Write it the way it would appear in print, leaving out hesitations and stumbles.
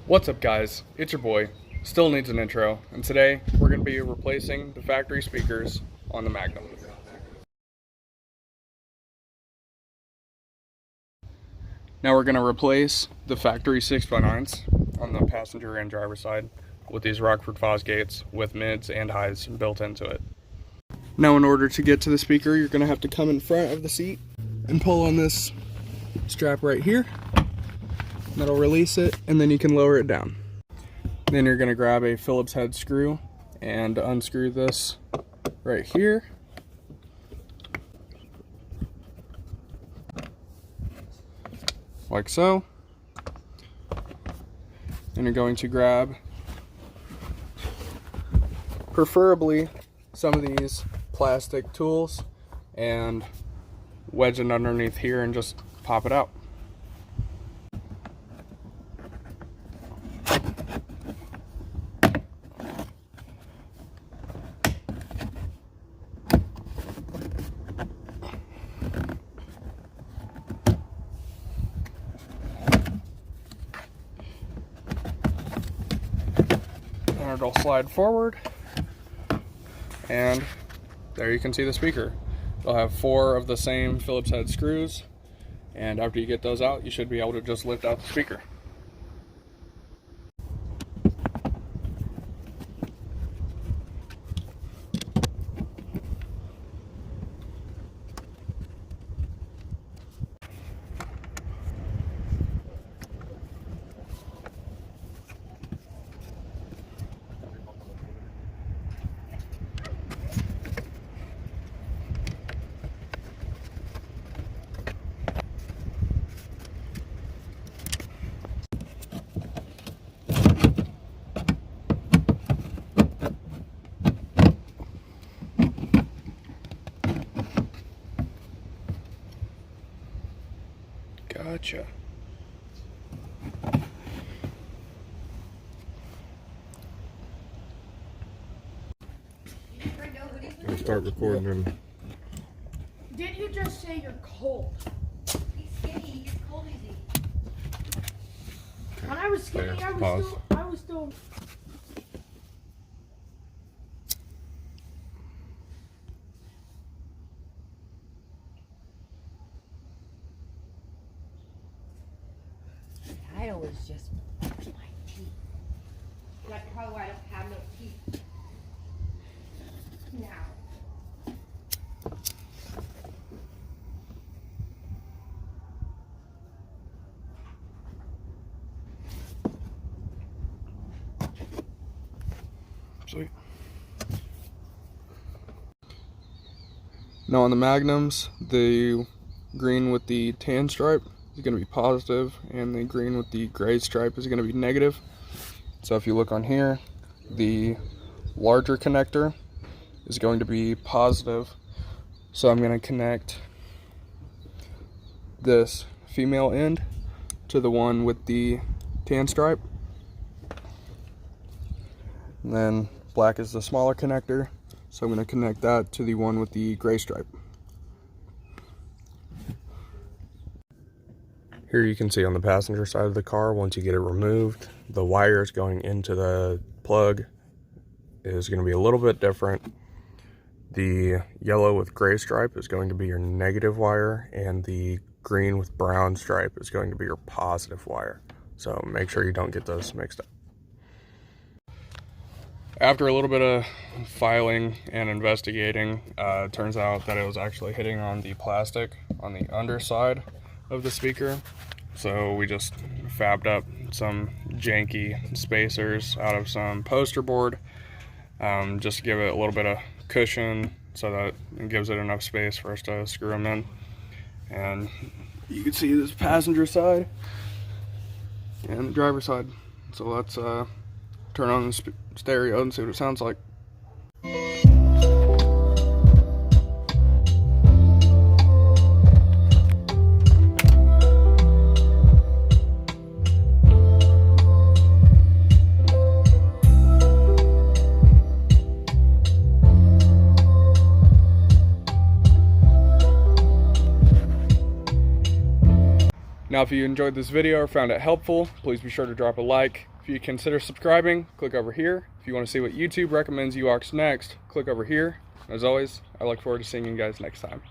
What's up guys, it's your boy, still needs an intro, and today we're going to be replacing the factory speakers on the Magnum. Now we're going to replace the factory 6x9s on the passenger and driver side with these Rockford Fosgates with mids and highs built into it. Now in order to get to the speaker, you're going to have to come in front of the seat and pull on this strap right here. That'll release it, and then you can lower it down. Then you're going to grab a Phillips head screw and unscrew this right here. Like so. Then you're going to grab, preferably, some of these plastic tools and wedge it underneath here and just pop it out. And it'll slide forward, and there you can see the speaker. It'll have 4 of the same Phillips head screws, and after you get those out, you should be able to just lift out the speaker. Gotcha. I'll start recording him. Did you just say you're cold? He's skinny, he gets cold easy. When I was skinny, I was still. I always just brush my teeth. That's probably why I don't have no teeth. Now. Sweet. Now on the Magnums, the green with the tan stripe is going to be positive, and the green with the gray stripe is going to be negative. So if you look on here, the larger connector is going to be positive. So I'm going to connect this female end to the one with the tan stripe. And then black is the smaller connector, so I'm going to connect that to the one with the gray stripe. Here you can see on the passenger side of the car, once you get it removed, the wires going into the plug is going to be a little bit different. The yellow with gray stripe is going to be your negative wire, and the green with brown stripe is going to be your positive wire. So make sure you don't get those mixed up. After a little bit of filing and investigating, it turns out that it was actually hitting on the plastic on the underside of the speaker. So we just fabbed up some janky spacers out of some poster board, just to give it a little bit of cushion so that it gives it enough space for us to screw them in. And you can see this passenger side and the driver's side. So let's turn on the stereo and see what it sounds like. Now, if you enjoyed this video or found it helpful, please be sure to drop a like. If you consider subscribing, click over here. If you want to see what YouTube recommends you watch next, click over here. As always, I look forward to seeing you guys next time.